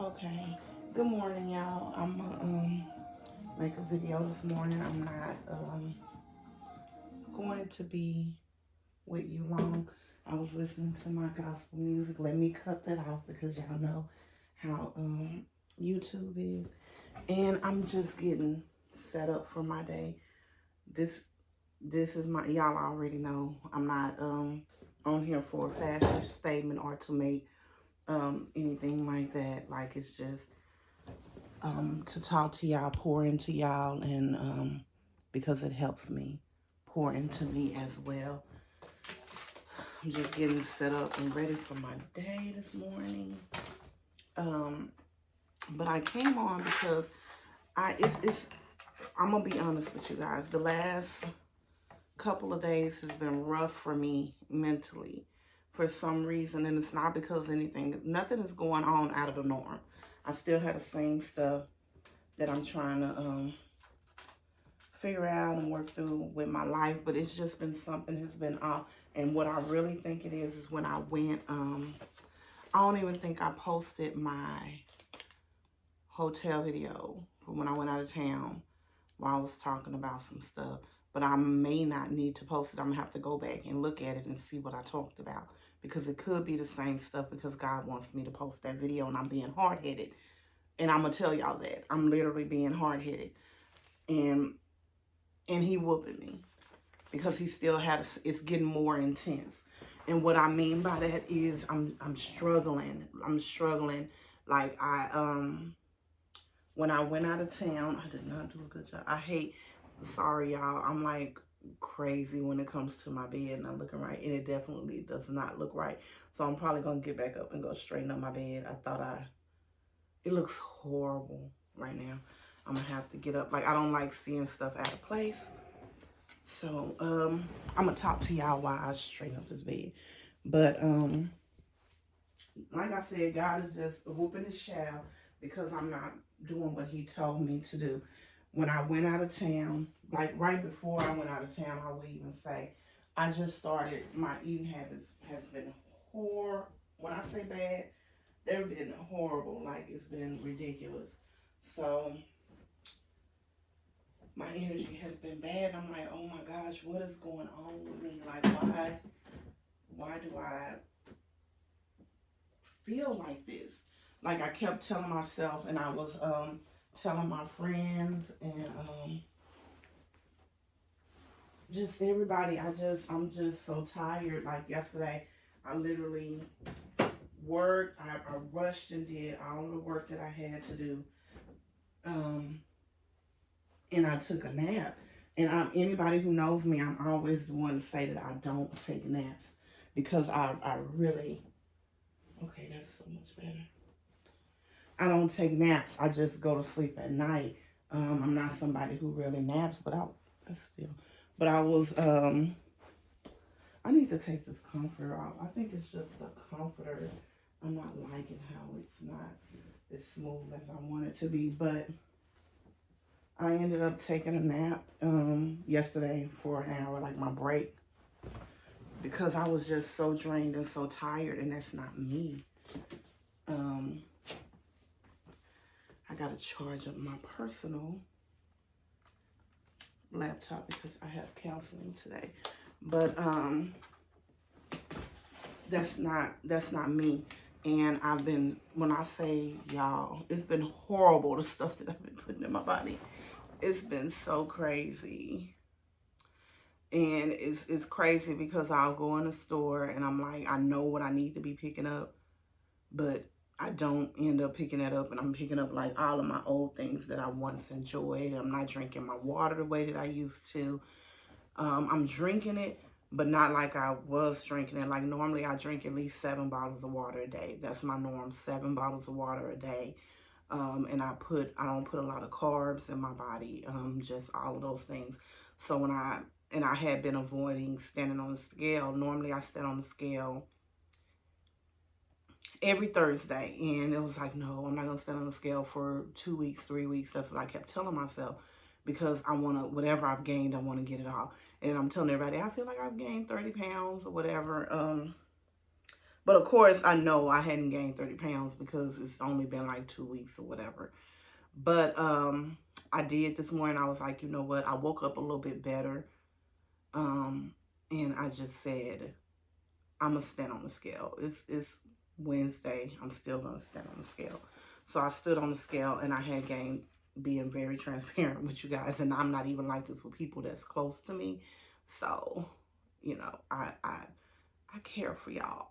Okay. Good morning, y'all. I'm gonna make a video this morning. I'm not going to be with you long. I was listening to my gospel music. Let me cut that off because y'all know how YouTube is. And I'm just getting set up for my day. This this is my y'all already know I'm not on here for a fashion statement or to make anything like that. Like it's just to talk to y'all, pour into y'all, and because it helps me pour into me as well. I'm just getting set up and ready for my day this morning. But I came on because it's I'm gonna be honest with you guys. The last couple of days has been rough for me mentally for some reason, and it's not because nothing is going on out of the norm. I still have the same stuff that I'm trying to figure out and work through with my life, but it's just been something has been off. And what I really think it is when I went, I don't even think I posted my hotel video from when I went out of town while I was talking about some stuff. But I may not need to post it. I'm gonna have to go back and look at it and see what I talked about, because it could be the same stuff, because God wants me to post that video and I'm being hard-headed. And I'm gonna tell y'all that I'm literally being hard-headed, and he whooping me because he still it's getting more intense. And what I mean by that is I'm struggling. Like when I went out of town, I did not do a good job. Sorry y'all, I'm like crazy when it comes to my bed not looking right, and it definitely does not look right. So I'm probably gonna get back up and go straighten up my bed. It looks horrible right now. I'm gonna have to get up. Like, I don't like seeing stuff out of place. So, I'm gonna talk to y'all while I straighten up this bed. But, like I said, God is just whooping his child because I'm not doing what he told me to do. When I went out of town, like right before I went out of town, I would even say, I just started, my eating habits has been horrible. When I say bad, they've been horrible. Like, it's been ridiculous. So my energy has been bad. I'm like, oh my gosh, what is going on with me? Like, why do I feel like this? Like, I kept telling myself, and I was telling my friends and just everybody, I'm just so tired. Like yesterday, I literally worked, I rushed and did all of the work that I had to do. And I took a nap. And anybody who knows me, I'm always the one to say that I don't take naps because I really, okay, that's so much better. I don't take naps. I just go to sleep at night. I'm not somebody who really naps, but I was, I need to take this comforter off. I think it's just the comforter. I'm not liking how it's not as smooth as I want it to be, but I ended up taking a nap yesterday for an hour, like my break, because I was just so drained and so tired, and that's not me. I got to charge up my personal laptop because I have counseling today. But that's not me. And when I say y'all, it's been horrible, the stuff that I've been putting in my body. It's been so crazy. And it's crazy because I'll go in the store and I'm like, I know what I need to be picking up, but I don't end up picking that up, and I'm picking up like all of my old things that I once enjoyed. I'm not drinking my water the way that I used to. I'm drinking it, but not like I was drinking it. Like normally I drink at least 7 bottles of water a day. That's my norm, 7 bottles of water a day. And I don't put a lot of carbs in my body, just all of those things. So I had been avoiding standing on the scale. Normally I stand on the scale every Thursday, and it was like, no, I'm not gonna stand on the scale for 2 weeks, 3 weeks. That's what I kept telling myself, because I want to, whatever I've gained, I want to get it all. And I'm telling everybody, I feel like I've gained 30 pounds or whatever. But of course, I know I hadn't gained 30 pounds because it's only been like 2 weeks or whatever. But I did this morning. I was like, you know what? I woke up a little bit better. Um, and I just said, I'm gonna stand on the scale. It's Wednesday. I'm still gonna stand on the scale. So I stood on the scale and I had gained, being very transparent with you guys, and I'm not even like this with people that's close to me. So, you know, I care for y'all.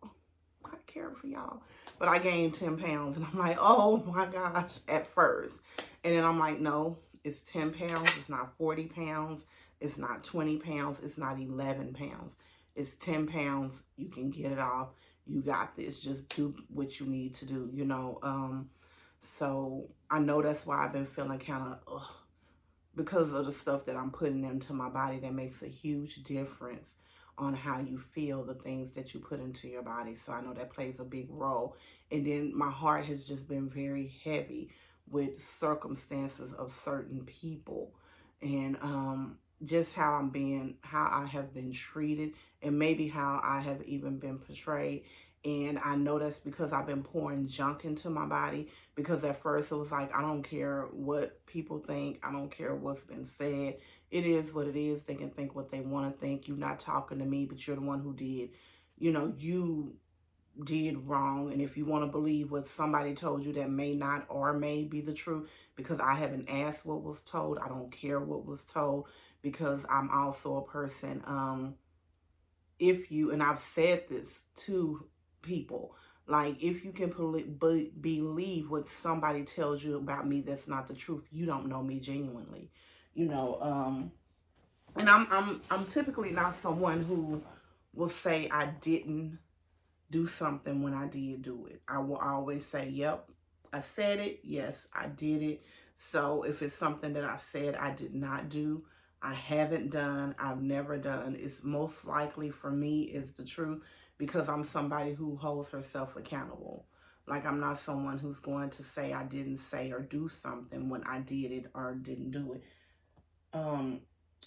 I care for y'all. But I gained 10 pounds and I'm like, oh my gosh, at first. And then I'm like, no, it's 10 pounds. It's not 40 pounds. It's not 20 pounds. It's not 11 pounds. It's 10 pounds. You can get it off. You got this. Just do what you need to do, you know. So I know that's why I've been feeling kind of, because of the stuff that I'm putting into my body that makes a huge difference on how you feel, the things that you put into your body. So I know that plays a big role. And then my heart has just been very heavy with circumstances of certain people, and just how I have been treated, and maybe how I have even been portrayed. And I know that's because I've been pouring junk into my body, because at first it was like, I don't care what people think. I don't care what's been said. It is what it is. They can think what they want to think. You're not talking to me, but you're the one who did. You know, you did wrong. And if you want to believe what somebody told you that may not or may be the truth, because I haven't asked what was told. I don't care what was told, because I'm also a person. If you, and I've said this to people, like, if you can believe what somebody tells you about me that's not the truth, you don't know me genuinely, you know. And I'm typically not someone who will say I didn't do something when I did do it. I will always say, yep, I said it. Yes, I did it. So if it's something that I said I did not do, I haven't done, I've never done, it's most likely for me is the truth, because I'm somebody who holds herself accountable. Like, I'm not someone who's going to say I didn't say or do something when I did it or didn't do it.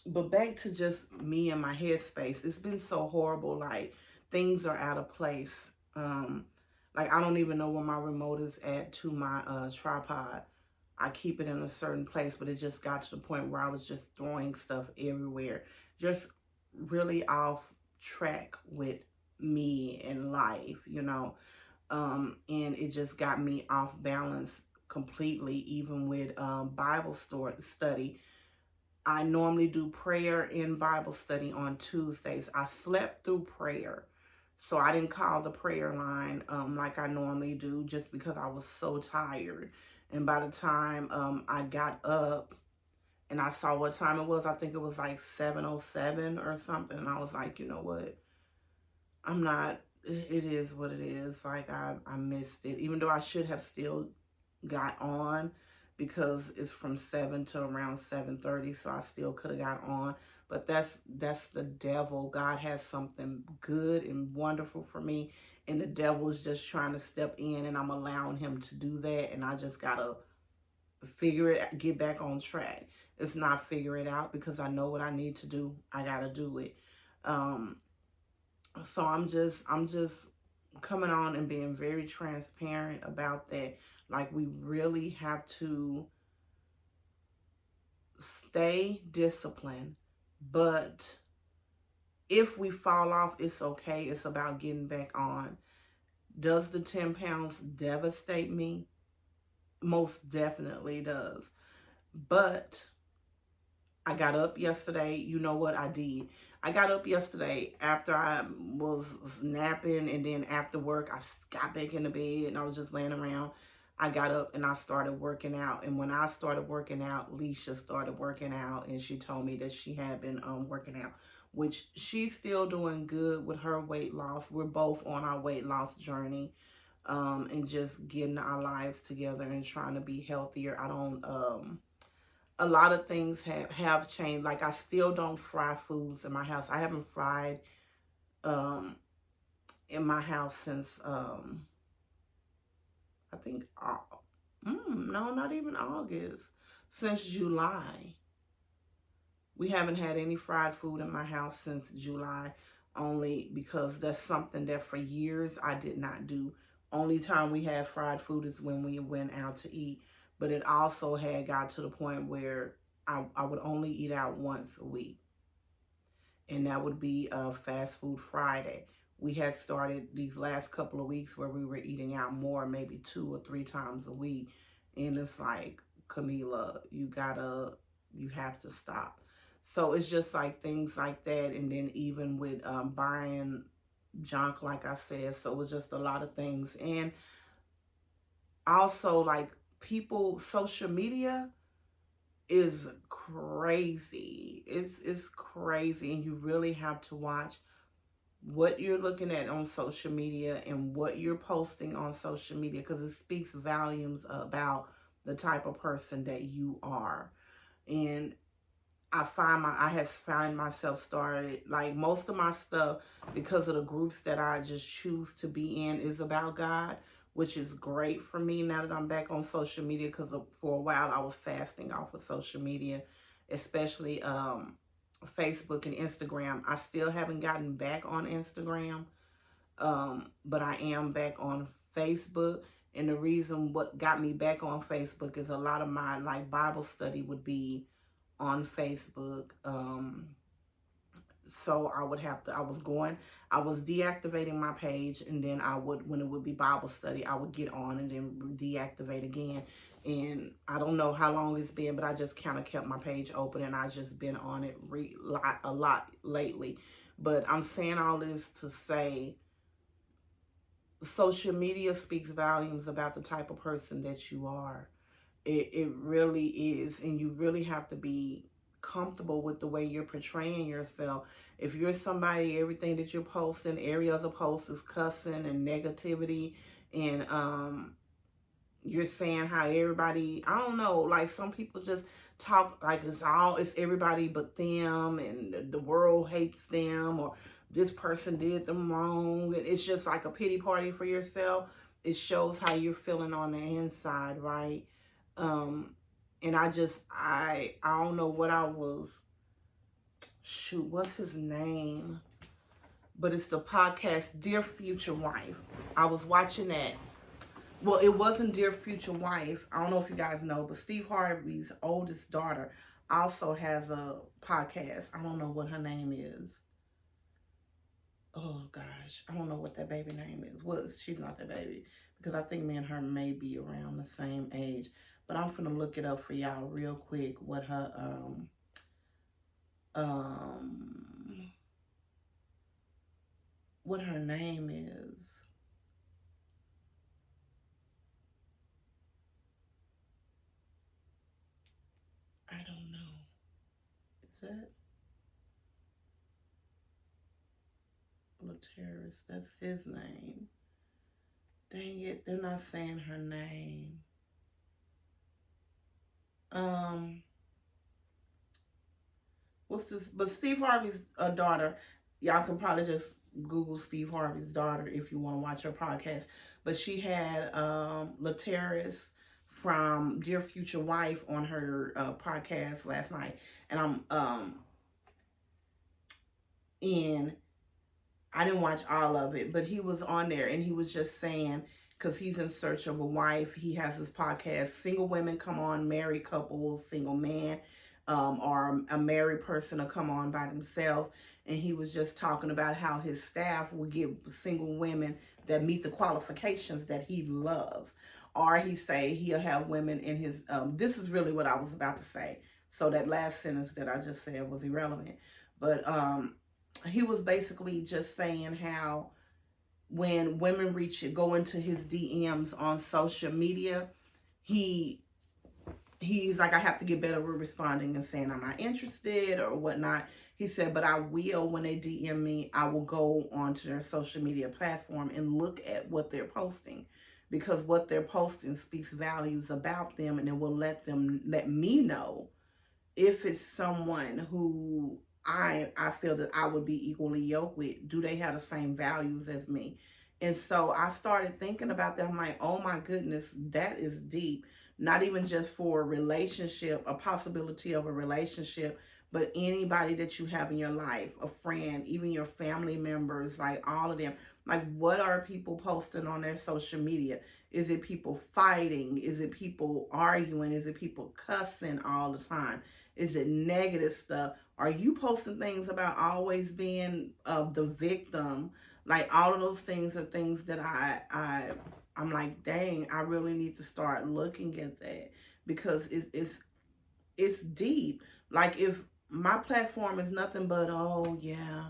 But back to just me and my headspace. It's been so horrible. Like, things are out of place. Like, I don't even know where my remote is at to my tripod. I keep it in a certain place, but it just got to the point where I was just throwing stuff everywhere. Just really off track with me and life, you know. And it just got me off balance completely, even with Bible study. I normally do prayer and Bible study on Tuesdays. I slept through prayer. So I didn't call the prayer line like I normally do, just because I was so tired. And by the time I got up and I saw what time it was, I think it was like 7:07 or something. And I was like, you know what? I'm not, it is what it is. Like, I missed it. Even though I should have still got on, because it's from 7 to around 7:30, so I still could have got on. But that's the devil. God has something good and wonderful for me, and the devil is just trying to step in, and I'm allowing him to do that. And I just gotta figure it, get back on track. It's not figure it out, because I know what I need to do. I gotta do it. So I'm just coming on and being very transparent about that. Like, we really have to stay disciplined, but if we fall off, it's okay. It's about getting back on. Does the 10 pounds devastate me? Most definitely does. But I got up yesterday. You know what I did? I got up yesterday after I was napping, and then after work, I got back in the bed and I was just laying around. I got up and I started working out. And when I started working out, Leisha started working out, and she told me that she had been working out, which she's still doing good with her weight loss. We're both on our weight loss journey, and just getting our lives together and trying to be healthier. I don't a lot of things have changed. Like, I still don't fry foods in my house. I haven't fried in my house since I think no, not even August. Since July. We haven't had any fried food in my house since July. only because that's something that for years I did not do. Only time we had fried food is when we went out to eat. But it also had got to the point where I would only eat out once a week. And that would be Fast Food Friday. We had started these last couple of weeks where we were eating out more, maybe 2 or 3 times a week. And it's like, Camila, you have to stop. So it's just like things like that. And then even with buying junk, like I said, so it was just a lot of things. And also, like, people, social media is crazy. It's crazy, and you really have to watch what you're looking at on social media and what you're posting on social media, because it speaks volumes about the type of person that you are. And I have found myself started, like, most of my stuff, because of the groups that I just choose to be in, is about God, which is great for me now that I'm back on social media, because for a while I was fasting off of social media, especially Facebook and Instagram. I still haven't gotten back on Instagram, but I am back on Facebook. And the reason what got me back on Facebook is a lot of my, like, Bible study would be on Facebook. So I was deactivating my page, and then I would, when it would be Bible study, I would get on and then deactivate again. And I don't know how long it's been, but I just kind of kept my page open, and I just been on it a lot lately. But I'm saying all this to say, social media speaks volumes about the type of person that you are. It really is. And you really have to be comfortable with the way you're portraying yourself. If you're somebody, everything that you're posting, every other post is cussing and negativity, and you're saying how everybody, I don't know, like, some people just talk like it's everybody but them, and the world hates them, or this person did them wrong, and it's just like a pity party for yourself. It shows how you're feeling on the inside, right? um and I don't know what I was, shoot, what's his name, but it's the podcast Dear Future Wife. I was watching that. Well, it wasn't Dear Future Wife. I don't know if you guys know, but Steve Harvey's oldest daughter also has a podcast. I don't know what her name is. Oh gosh, I don't know what that baby name is. She's not that baby, because I think me and her may be around the same age. But I'm finna look it up for y'all real quick. Um what her name is. I don't know. Is that Lateris? That's his name. Dang it, they're not saying her name. Um, what's this? But Steve Harvey's daughter, y'all can probably just Google Steve Harvey's daughter if you want to watch her podcast. But she had Lateris from Dear Future Wife on her podcast last night, and in I didn't watch all of it, but he was on there, and he was just saying, because he's in search of a wife. He has his podcast, Single Women Come On, Married Couples, Single Man, or a married person to come on by themselves. And he was just talking about how his staff will give single women that meet the qualifications that he loves. Or he say he'll have women in his, this is really what I was about to say. So that last sentence that I just said was irrelevant. But he was basically just saying how when women go into his DMs on social media, he's like, I have to get better with responding and saying I'm not interested or whatnot. He said, but I will, when they DM me, I will go onto their social media platform and look at what they're posting, because what they're posting speaks values about them, and it will let me know if it's someone who I feel that I would be equally yoked with. Do they have the same values as me? And so I started thinking about that. I'm like, oh my goodness, that is deep. Not even just for a relationship, a possibility of a relationship, but anybody that you have in your life, a friend, even your family members, like all of them, like what are people posting on their social media? Is it people fighting? Is it people arguing? Is it people cussing all the time? Is it negative stuff? Are you posting things about always being the victim? Like all of those things are things that I'm like, dang, I really need to start looking at that, because it's deep. Like if my platform is nothing but, oh yeah,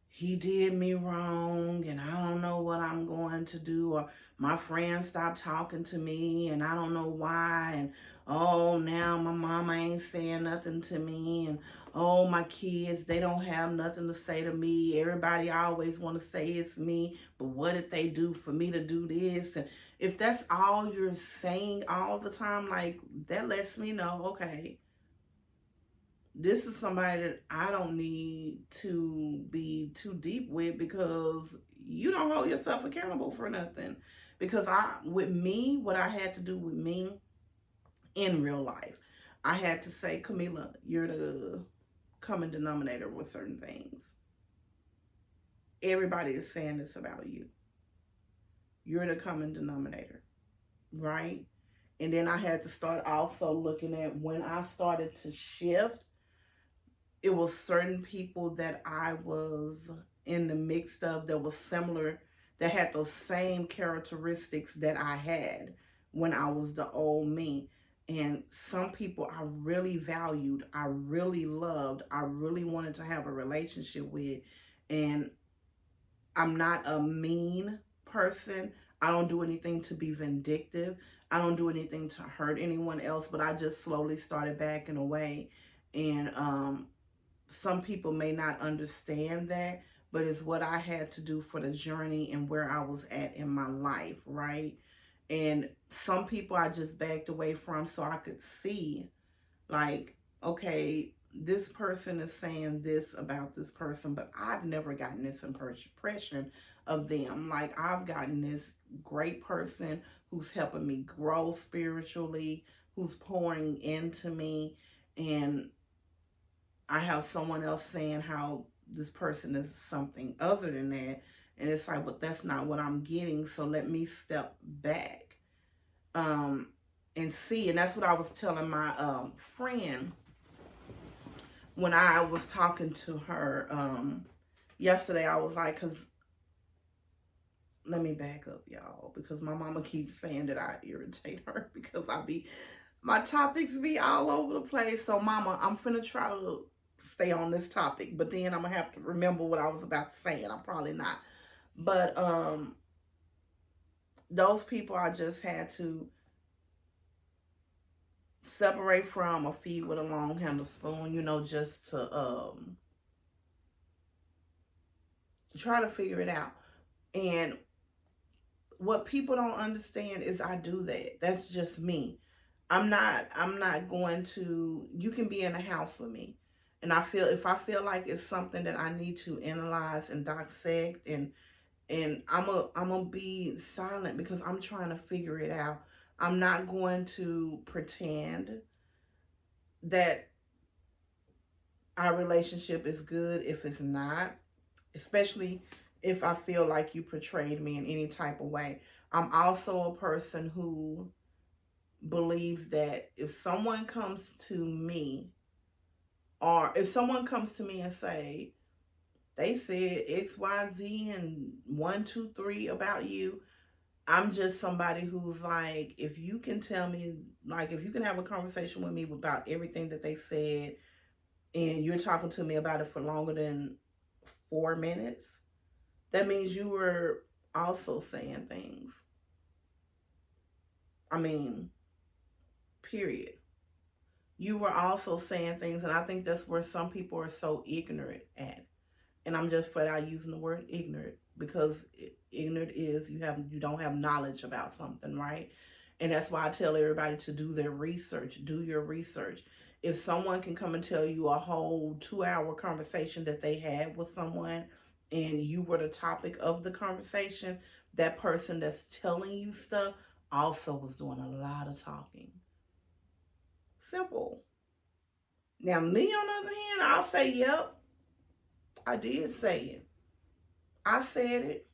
he did me wrong and I don't know what I'm going to do, or my friend stopped talking to me and I don't know why, and oh now my mama ain't saying nothing to me, and oh my kids, they don't have nothing to say to me, everybody always want to say it's me, but what did they do for me to do this? And if that's all you're saying all the time, like that lets me know, okay, this is somebody that I don't need to be too deep with, because you don't hold yourself accountable for nothing. Because with me, what I had to do with me in real life, I had to say, Camila, you're the common denominator with certain things. Everybody is saying this about you. You're the common denominator, right? And then I had to start also looking at when I started to shift, it was certain people that I was in the mix of that was similar, that had those same characteristics that I had when I was the old me. And some people I really valued, I really loved, I really wanted to have a relationship with. And I'm not a mean person. I don't do anything to be vindictive. I don't do anything to hurt anyone else, but I just slowly started backing away. And some people may not understand that, but it's what I had to do for the journey and where I was at in my life, right? And some people I just backed away from so I could see, like, okay, this person is saying this about this person, but I've never gotten this impression of them. Like, I've gotten this great person who's helping me grow spiritually, who's pouring into me, and I have someone else saying how this person is something other than that. And it's like, but that's not what I'm getting. So let me step back and see. And that's what I was telling my friend when I was talking to her yesterday. I was like, because let me back up, y'all, because my mama keeps saying that I irritate her because my topics be all over the place. So mama, I'm finna try to stay on this topic, but then I'm gonna have to remember what I was about to say, and I'm probably not. But those people I just had to separate from or feed with a long handle spoon, just to try to figure it out. And what people don't understand is I do that. That's just me. I'm not going to, you can be in a house with me. And if I feel like it's something that I need to analyze and dissect, and I'm gonna be silent because I'm trying to figure it out. I'm not going to pretend that our relationship is good if it's not, especially if I feel like you portrayed me in any type of way. I'm also a person who believes that if someone comes to me, or if someone comes to me and say, they said XYZ and 1, 2, 3 about you, I'm just somebody who's like, if you can tell me, like, if you can have a conversation with me about everything that they said, and you're talking to me about it for longer than 4 minutes, that means you were also saying things. I mean, period. You were also saying things, and I think that's where some people are so ignorant at. And I'm just flat out using the word ignorant, because ignorant is you don't have knowledge about something, right? And that's why I tell everybody to do their research. Do your research. If someone can come and tell you a whole 2-hour conversation that they had with someone, and you were the topic of the conversation, that person that's telling you stuff also was doing a lot of talking. Simple. Now, me on the other hand, I'll say, yep, I did say it. I said it.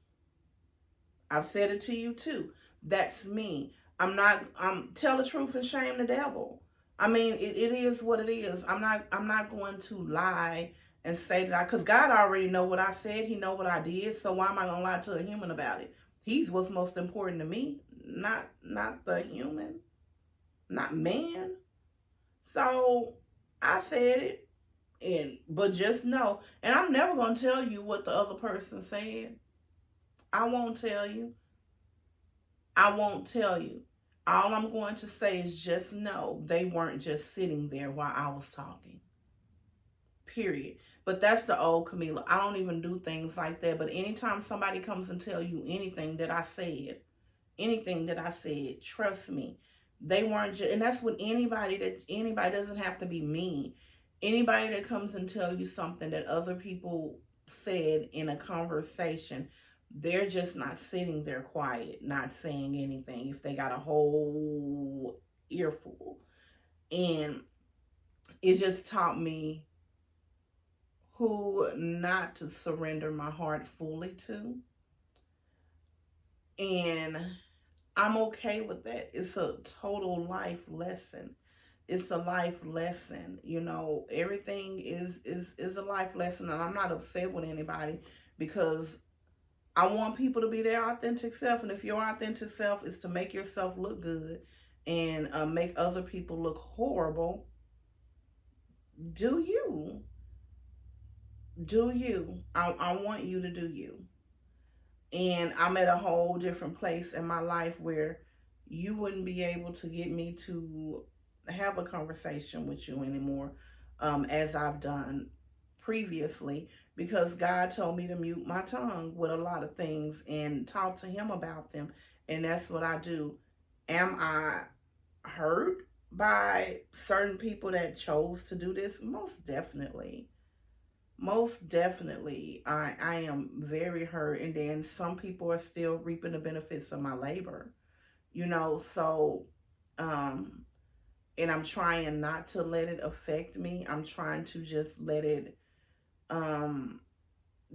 I've said it to you too. That's me. I'm tell the truth and shame the devil. I mean, it is what it is. I'm not going to lie and say that because God already know what I said. He know what I did. So why am I gonna lie to a human about it? He's what's most important to me, not the human, not man. So I said it, and but just know, and I'm never gonna tell you what the other person said. I won't tell you. I won't tell you. All I'm going to say is just know they weren't just sitting there while I was talking. Period. But that's the old Camila. I don't even do things like that. But anytime somebody comes and tell you anything that I said, trust me, they weren't just, and that's what anybody doesn't have to be me. Anybody that comes and tell you something that other people said in a conversation, they're just not sitting there quiet, not saying anything if they got a whole earful. And it just taught me who not to surrender my heart fully to. And I'm okay with that. It's a total life lesson. It's a life lesson. You know, everything is a life lesson, and I'm not upset with anybody because I want people to be their authentic self. And if your authentic self is to make yourself look good and make other people look horrible, do you? Do you? I want you to do you. And I'm at a whole different place in my life where you wouldn't be able to get me to have a conversation with you anymore, as I've done previously, because God told me to mute my tongue with a lot of things and talk to him about them. And that's what I do. Am I hurt by certain people that chose to do this? Most definitely. Most definitely, I am very hurt, and then some people are still reaping the benefits of my labor, you know. So, um, and I'm trying not to let it affect me. I'm trying to just let it, um,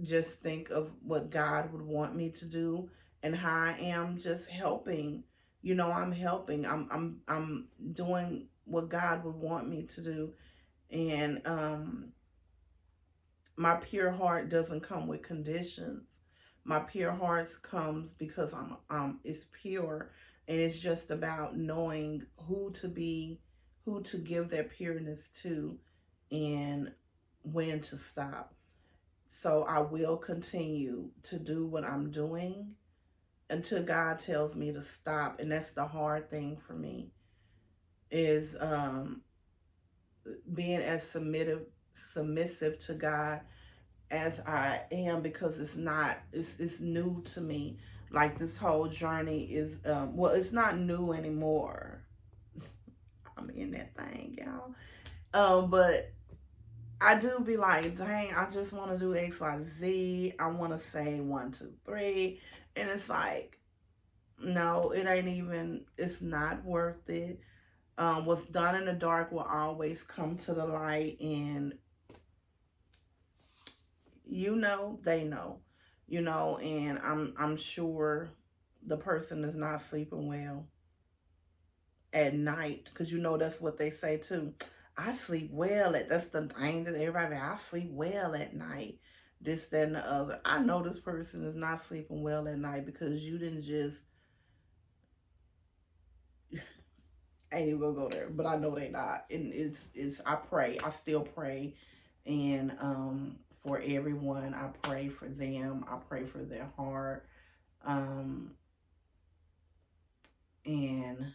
just think of what God would want me to do and how I am just helping. You know, I'm helping. I'm doing what God would want me to do, and my pure heart doesn't come with conditions. My pure heart comes because it's pure, and it's just about knowing who to give that pureness to and when to stop. So I will continue to do what I'm doing until God tells me to stop. And that's the hard thing for me is being as submissive to God as I am, because it's new to me. Like this whole journey is well, it's not new anymore. I'm in that thing, y'all. But I do be like, dang, I just want to do XYZ. I want to say 1, 2, 3, and it's like, no, it ain't even. It's not worth it. What's done in the dark will always come to the light, and you know, they know, you know, and I'm sure the person is not sleeping well at night, because you know that's what they say too. I sleep well at that's the thing that everybody, I sleep well at night. This, that, and the other. I know this person is not sleeping well at night because you didn't just I ain't even gonna go there, but I know they not. And it's I pray. I still pray, and for everyone, I pray for them. I pray for their heart. Um and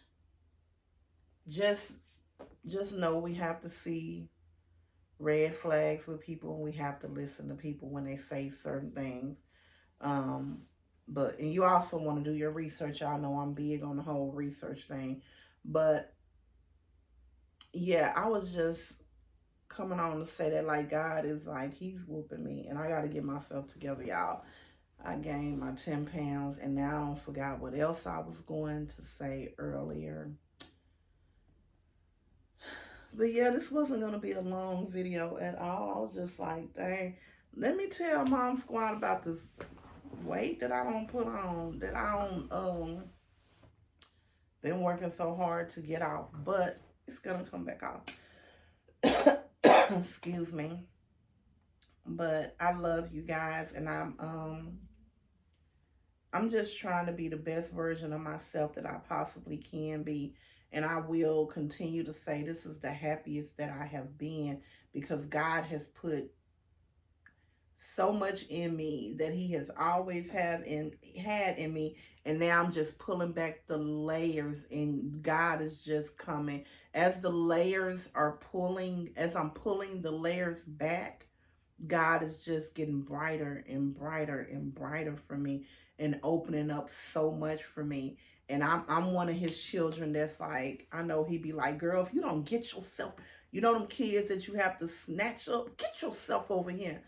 just know we have to see red flags with people, and we have to listen to people when they say certain things. Um but and you also want to do your research. Y'all know I'm big on the whole research thing. But yeah, I was just coming on to say that, like, God is like, he's whooping me, and I got to get myself together, y'all. I gained my 10 pounds, and now I don't forgot what else I was going to say earlier. But yeah, this wasn't gonna be a long video at all. I was just like, dang, let me tell Mom Squad about this weight that I don't put on, that I don't been working so hard to get off, but it's gonna come back off. Excuse me. But I love you guys, and I'm just trying to be the best version of myself that I possibly can be. And I will continue to say this is the happiest that I have been, because God has put so much in me that he has always had in me, and now I'm just pulling back the layers, and God is just coming as the layers are pulling, as I'm pulling the layers back. God is just getting brighter and brighter and brighter for me, and opening up so much for me. And I'm one of his children that's like, I know he be like, girl, if you don't get yourself, you know them kids that you have to snatch up, get yourself over here.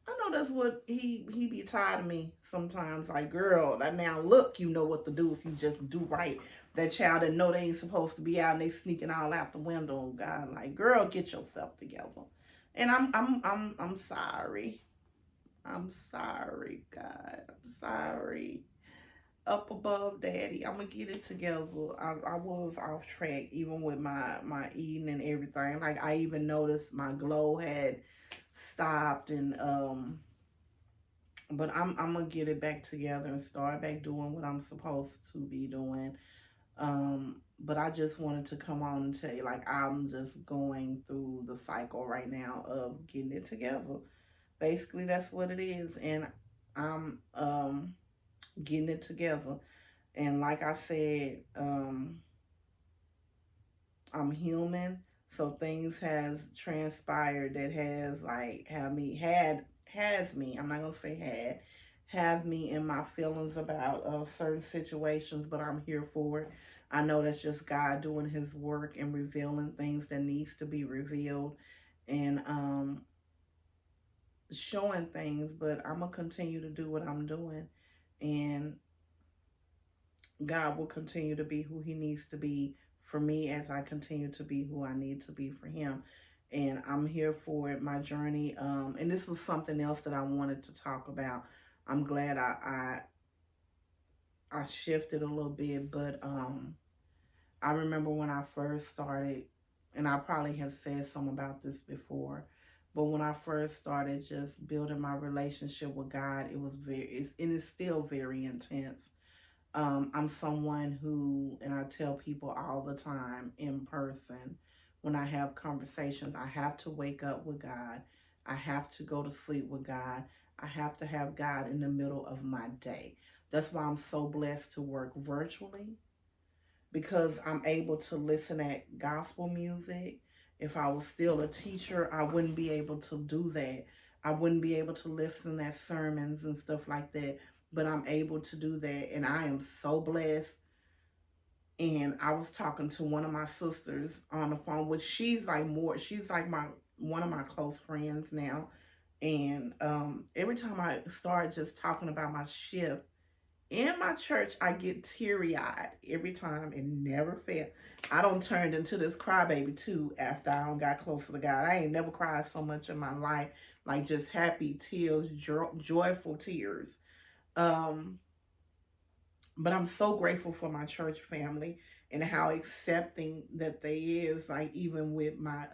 I know that's what he be tired of me sometimes. Like, girl, now look, you know what to do if you just do right. That child that know they ain't supposed to be out and they sneaking all out the window. God, like, girl, get yourself together. And I'm sorry. I'm sorry, God. I'm sorry. Up above, Daddy. I'm gonna get it together. I was off track, even with my eating and everything. Like, I even noticed my glow had stopped, and but I'm gonna get it back together and start back doing what I'm supposed to be doing. But I just wanted to come on and tell you, like, I'm just going through the cycle right now of getting it together. Basically, that's what it is, and I'm getting it together. And like I said, I'm human, so things has transpired that has like has me. I'm not gonna say have me in my feelings about certain situations, but I'm here for it. I know that's just God doing His work and revealing things that needs to be revealed, and showing things. But I'm gonna continue to do what I'm doing, and God will continue to be who He needs to be for me as I continue to be who I need to be for Him. And I'm here for it, my journey. And this was something else that I wanted to talk about. I'm glad I shifted a little bit, but I remember when I first started, and I probably have said something about this before, but when I first started just building my relationship with God, it is still very intense. I'm someone who, and I tell people all the time in person, when I have conversations, I have to wake up with God. I have to go to sleep with God. I have to have God in the middle of my day. That's why I'm so blessed to work virtually, because I'm able to listen at gospel music. If I was still a teacher, I wouldn't be able to do that. I wouldn't be able to listen at sermons and stuff like that, but I'm able to do that, and I am so blessed. And I was talking to one of my sisters on the phone, which she's like my one of my close friends now. And every time I start just talking about my shift in my church, I get teary-eyed every time, and never fail. I don't turn into this crybaby too after I don't got closer to God. I ain't never cried so much in my life, like just happy tears, joyful tears. Um, but I'm so grateful for my church family and how accepting that they is, like, even with my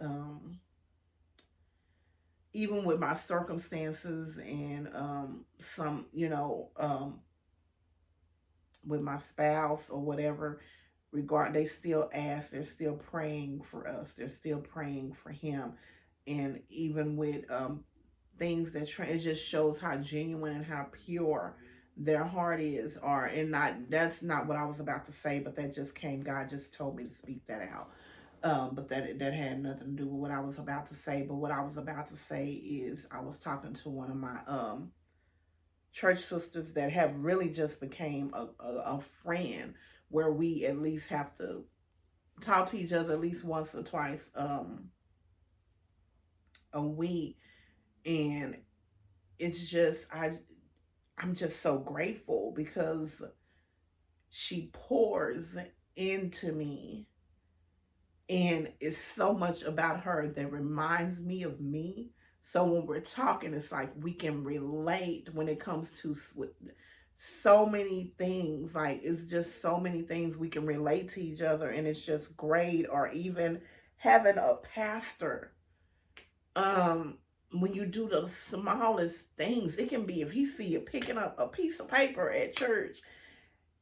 circumstances, and some, with my spouse or whatever they still ask, they're still praying for us, they're still praying for him. And even with things it just shows how genuine and how pure their heart is. Or and not That's not what I was about to say, but that just came, God just told me to speak that out. But that had nothing to do with what I was about to say. But what I was about to say is, I was talking to one of my church sisters that have really just became a friend, where we at least have to talk to each other at least once or twice a week. And it's just I'm just so grateful, because she pours into me And it's so much about her that reminds me of me. So when we're talking, it's like we can relate when it comes to so many things. Like, it's just so many things we can relate to each other, and it's just great. Or even having a pastor, um when you do the smallest things, it can be if he see you picking up a piece of paper at church,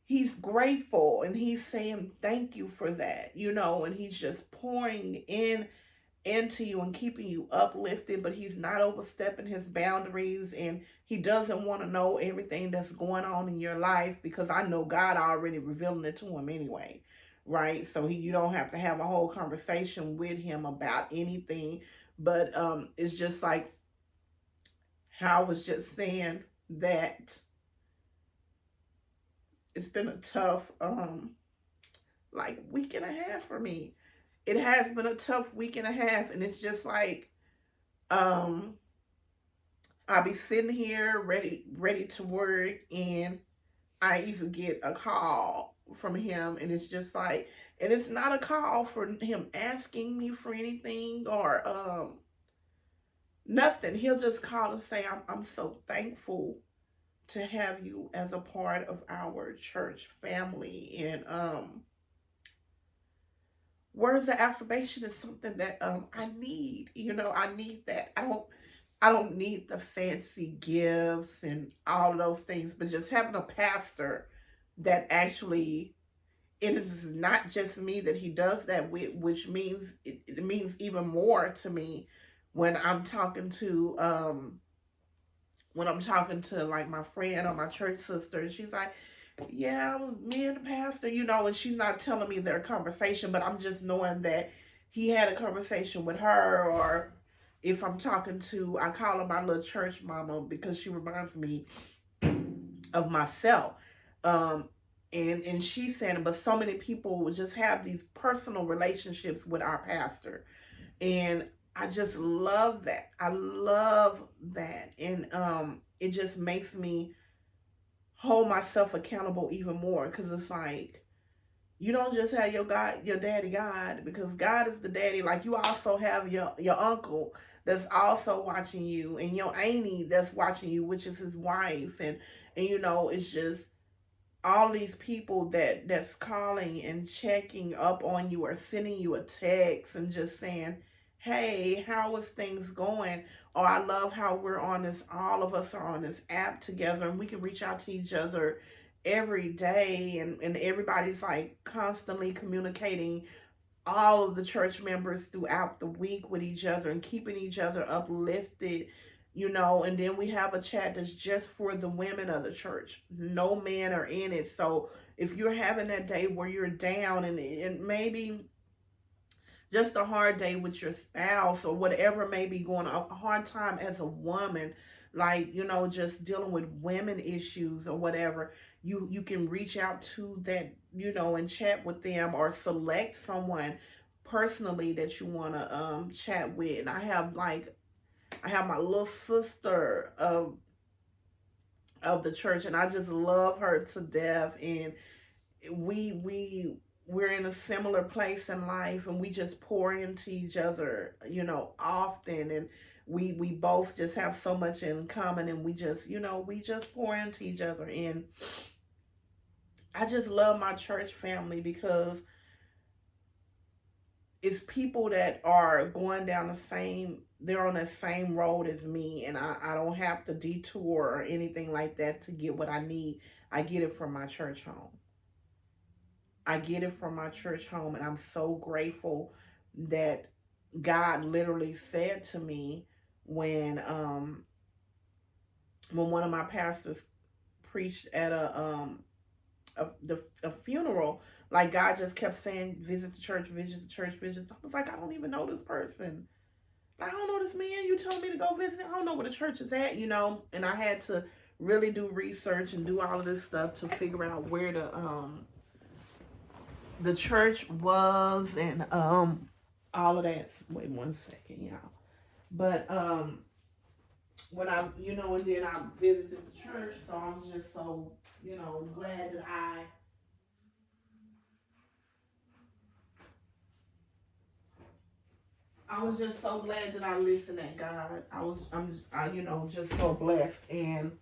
he's grateful and he's saying thank you for that, and he's just pouring into you and keeping you uplifted, but he's not overstepping his boundaries, and he doesn't want to know everything that's going on in your life, because I know God already revealing it to him anyway, right? So you don't have to have a whole conversation with him about anything. But it's just like how I was just saying, that it's been a tough like week and a half for me. It has been a tough week and a half, and it's just like um I'll be sitting here ready to work, and I either get a call from him, and it's just like, and it's not a call for him asking me for anything or nothing. He'll just call and say, I'm so thankful to have you as a part of our church family. And words of affirmation is something that I need. I need that. I don't need the fancy gifts and all of those things, but just having a pastor that actually, it is not just me that he does that with, which means it means even more to me when I'm talking to like my friend or my church sister, and she's like, yeah, me and the pastor, and she's not telling me their conversation, but I'm just knowing that he had a conversation with her. Or if I'm talking to, I call her my little church mama, because she reminds me of myself. Um, and she's saying, but so many people would just have these personal relationships with our pastor. And I just love that. I love that. And it just makes me hold myself accountable even more, because it's like, you don't just have your daddy God, because God is the daddy. Like, you also have your uncle that's also watching you, and your auntie that's watching you, which is his wife. And it's just all these people that's calling and checking up on you, or sending you a text and just saying, hey, how is things going? Or I love how we're on this, all of us are on this app together, and we can reach out to each other every day, and everybody's like constantly communicating, all of the church members throughout the week with each other, and keeping each other uplifted. And then we have a chat that's just for the women of the church. No men are in it. So if you're having that day where you're down, and maybe just a hard day with your spouse, or whatever may be going on, a hard time as a woman, like, just dealing with women issues or whatever, you can reach out to that, and chat with them, or select someone personally that you want to chat with. And I have my little sister of the church, and I just love her to death. And we're in a similar place in life, and we just pour into each other, often. And we both just have so much in common, and we just pour into each other. And I just love my church family, because it's people that are going down they're on the same road as me, and I don't have to detour or anything like that to get what I need. I get it from my church home. I get it from my church home, and I'm so grateful that God literally said to me, when one of my pastors preached at a funeral, like, God just kept saying, visit the church, visit the church, visit. I was like, I don't even know this person. I don't know this man. You told me to go visit. I don't know where the church is at, And I had to really do research and do all of this stuff to figure out where the church was, and all of that. Wait 1 second, y'all. But when and then I visited the church, so I'm just so glad that I was just so glad that I listened at God. Just so blessed. And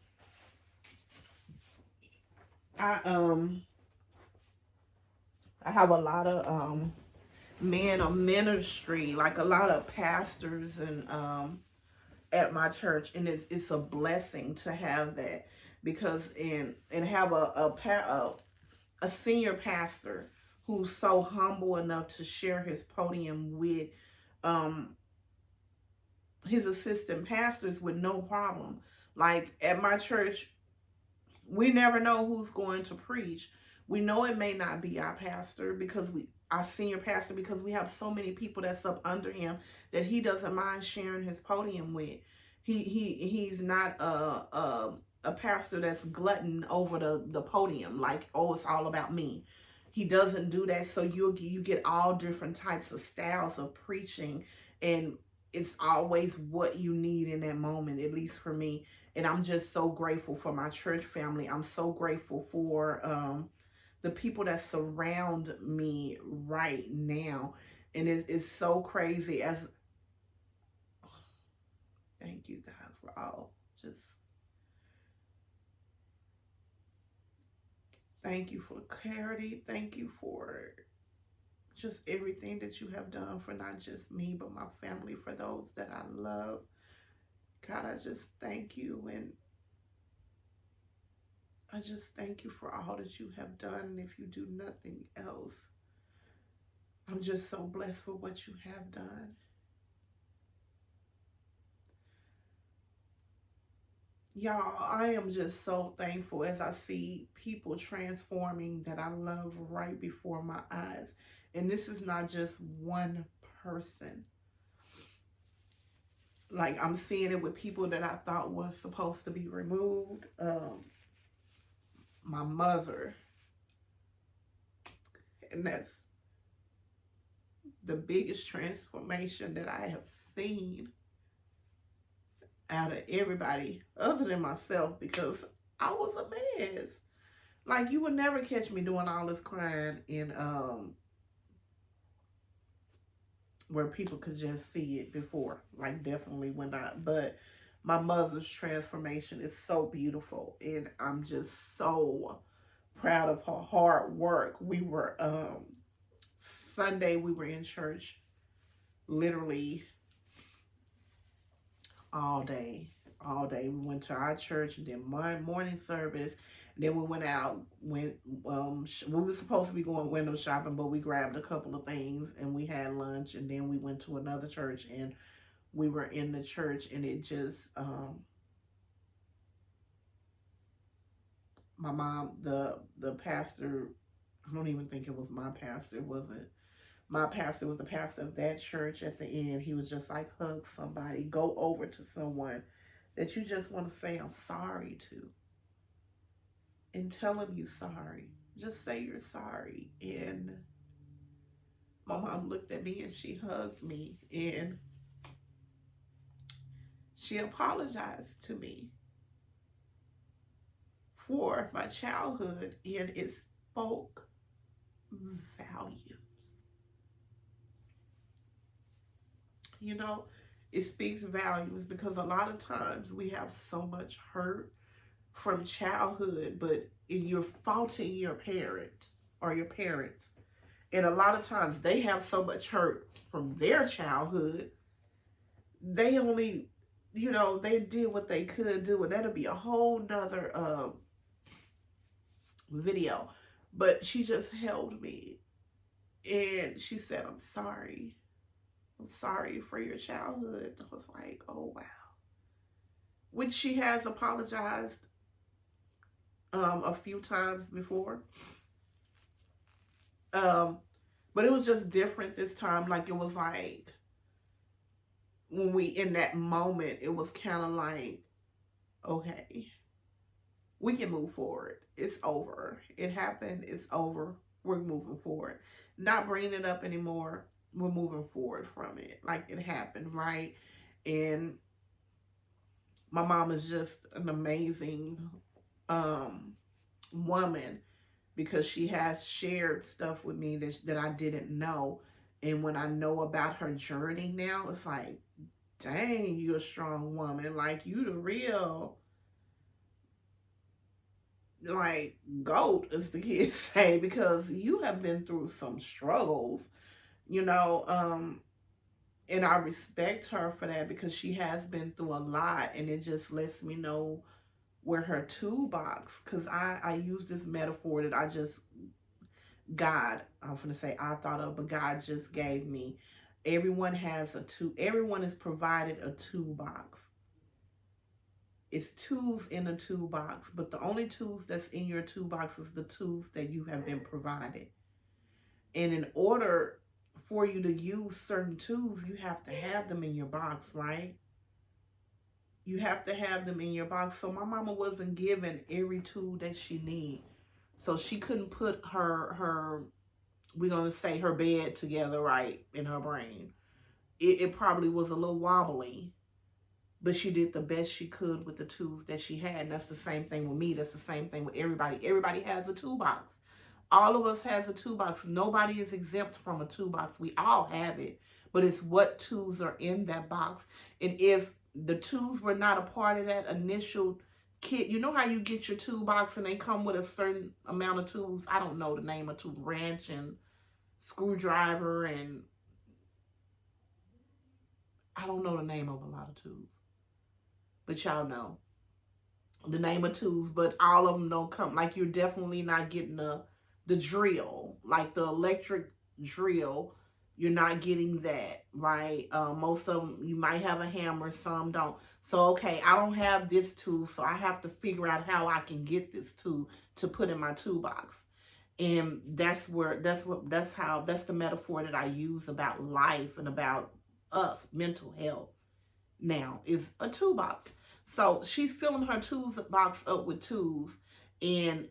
I, I have a lot of, men of ministry, like a lot of pastors and, at my church, and it's a blessing to have that, because and have a senior pastor who's so humble enough to share his podium with um his assistant pastors with no problem. Like at my church, we never know who's going to preach. We know it may not be our pastor, because our senior pastor, because we have so many people that's up under him that he doesn't mind sharing his podium with. He's not a pastor that's glutton over the podium, like, oh, it's all about me. He doesn't do that. So you get all different types of styles of preaching, and it's always what you need in that moment, at least for me. And I'm just so grateful for my church family. I'm so grateful for the people that surround me right now. And it's so crazy. As thank you, God, for all. Just thank you for clarity. Thank you for just everything that you have done for not just me, but my family, for those that I love. God, I just thank you. And I just thank you for all that you have done. And if you do nothing else, I'm just so blessed for what you have done. Y'all, I am just so thankful as I see people transforming that I love right before my eyes. And this is not just one person. Like, I'm seeing it with people that I thought was supposed to be removed. My mother. And that's the biggest transformation that I have seen out of everybody other than myself, because I was a mess. Like, you would never catch me doing all this crying in where people could just see it before. Like, definitely when not. But my mother's transformation is so beautiful, and I'm just so proud of her hard work. We were Sunday, we were in church literally all day. All day. We went to our church and then morning service. And then we went out. We were supposed to be going window shopping, but we grabbed a couple of things and we had lunch. And then we went to another church, and we were in the church, and it just my mom, the pastor, I don't even think it was my pastor. It wasn't my pastor. It was the pastor of that church. At the end, he was just like, hug somebody, go over to someone that you just want to say I'm sorry to, and tell them you're sorry. Just say you're sorry. And my mom looked at me and she hugged me, and she apologized to me for my childhood, and it spoke volumes. You know, it speaks volumes, because a lot of times we have so much hurt from childhood, but you're faulting your parent or your parents. And a lot of times they have so much hurt from their childhood. They only, they did what they could do. And that'll be a whole nother video. But she just held me and she said, I'm sorry. I'm sorry for your childhood. I was like, oh, wow. Which she has apologized a few times before. But it was just different this time. Like, it was like, when we, in that moment, it was kind of like, okay, we can move forward. It's over. It happened. It's over. We're moving forward. Not bringing it up anymore. We're moving forward from it. Like, it happened, right? And my mom is just an amazing woman, because she has shared stuff with me that I didn't know. And when I know about her journey now, it's like, dang, you a strong woman. Like, you the real, like, goat, as the kids say, because you have been through some struggles, you know. And I respect her for that because she has been through a lot, and it just lets me know where her toolbox, because I use this metaphor that I just, God, I'm going to say I thought of, but God just gave me. Everyone has everyone is provided a toolbox. It's tools in a toolbox, but the only tools that's in your toolbox is the tools that you have been provided. And in order for you to use certain tools, you have to have them in your box, right? You have to have them in your box. So my mama wasn't given every tool that she need. So she couldn't put her we're gonna say her bed together right in her brain. It probably was a little wobbly, but she did the best she could with the tools that she had. And that's the same thing with me. That's the same thing with everybody. Everybody has a toolbox. All of us has a toolbox. Nobody is exempt from a toolbox. We all have it. But it's what tools are in that box. And if the tools were not a part of that initial kit, you know how you get your toolbox and they come with a certain amount of tools. I don't know the name of tool, wrench and screwdriver, and I don't know the name of a lot of tools. But y'all know the name of tools, but all of them don't come. Like, you're definitely not getting the drill, like the electric drill. You're not getting that, right? Most of them, you might have a hammer, some don't. So, okay, I don't have this tool, so I have to figure out how I can get this tool to put in my toolbox. And that's the metaphor that I use about life and about us, mental health now, is a toolbox. So she's filling her toolbox up with tools, and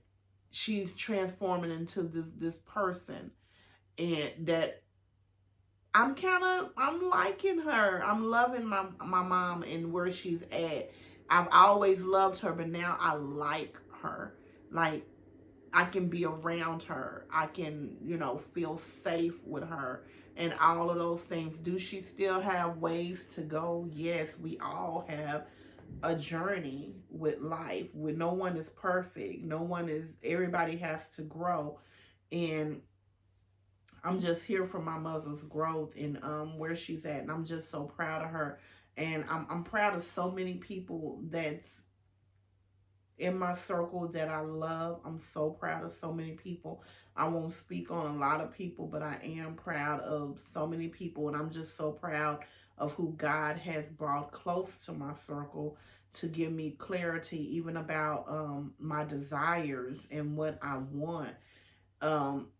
she's transforming into this person, and that I'm liking her. I'm loving my mom and where she's at. I've always loved her, but now I like her. Like, I can be around her. I can, feel safe with her and all of those things. Do she still have ways to go? Yes, we all have a journey with life. Where no one is perfect. Everybody has to grow. And I'm just here for my mother's growth and where she's at. And I'm just so proud of her. And I'm proud of so many people that's in my circle that I love. I'm so proud of so many people. I won't speak on a lot of people, but I am proud of so many people. And I'm just so proud of who God has brought close to my circle to give me clarity even about my desires and what I want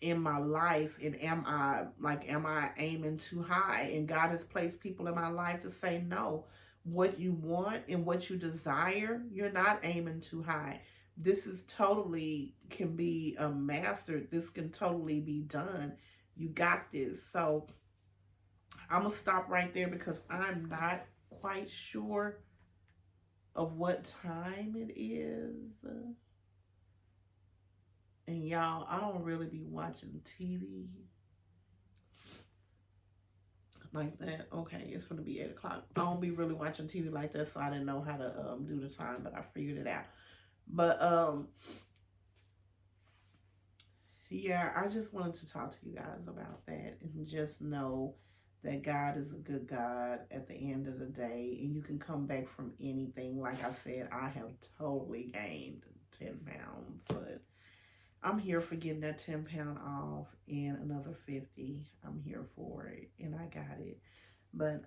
in my life. And am I aiming too high? And God has placed people in my life to say no. What you want and what you desire, you're not aiming too high. This is totally can be mastered. This can totally be done. You got this. So I'm gonna stop right there because I'm not quite sure of what time it is. And y'all, I don't really be watching TV like that. Okay, it's gonna be 8 o'clock. I don't be really watching TV like that, so I didn't know how to do the time, but I figured it out. But yeah, I just wanted to talk to you guys about that and just know that God is a good God at the end of the day, and you can come back from anything. Like I said, I have totally gained 10 pounds, but I'm here for getting that 10-pound off and another 50. I'm here for it, and I got it. But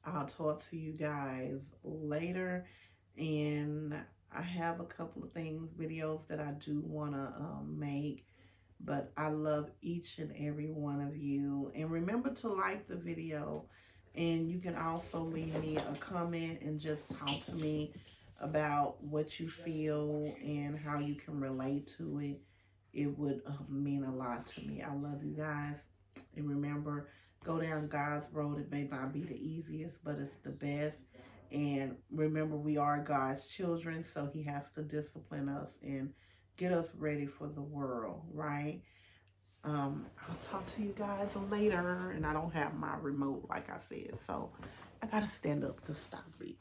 I'll talk to you guys later, and I have a couple of videos that I do want to make. But I love each and every one of you. And remember to like the video. And you can also leave me a comment and just talk to me about what you feel and how you can relate to it. It would mean a lot to me. I love you guys. And remember, go down God's road. It may not be the easiest, but it's the best. And remember, we are God's children, so he has to discipline us and get us ready for the world, right? I'll talk to you guys later. And I don't have my remote, like I said. So I got to stand up to stop it.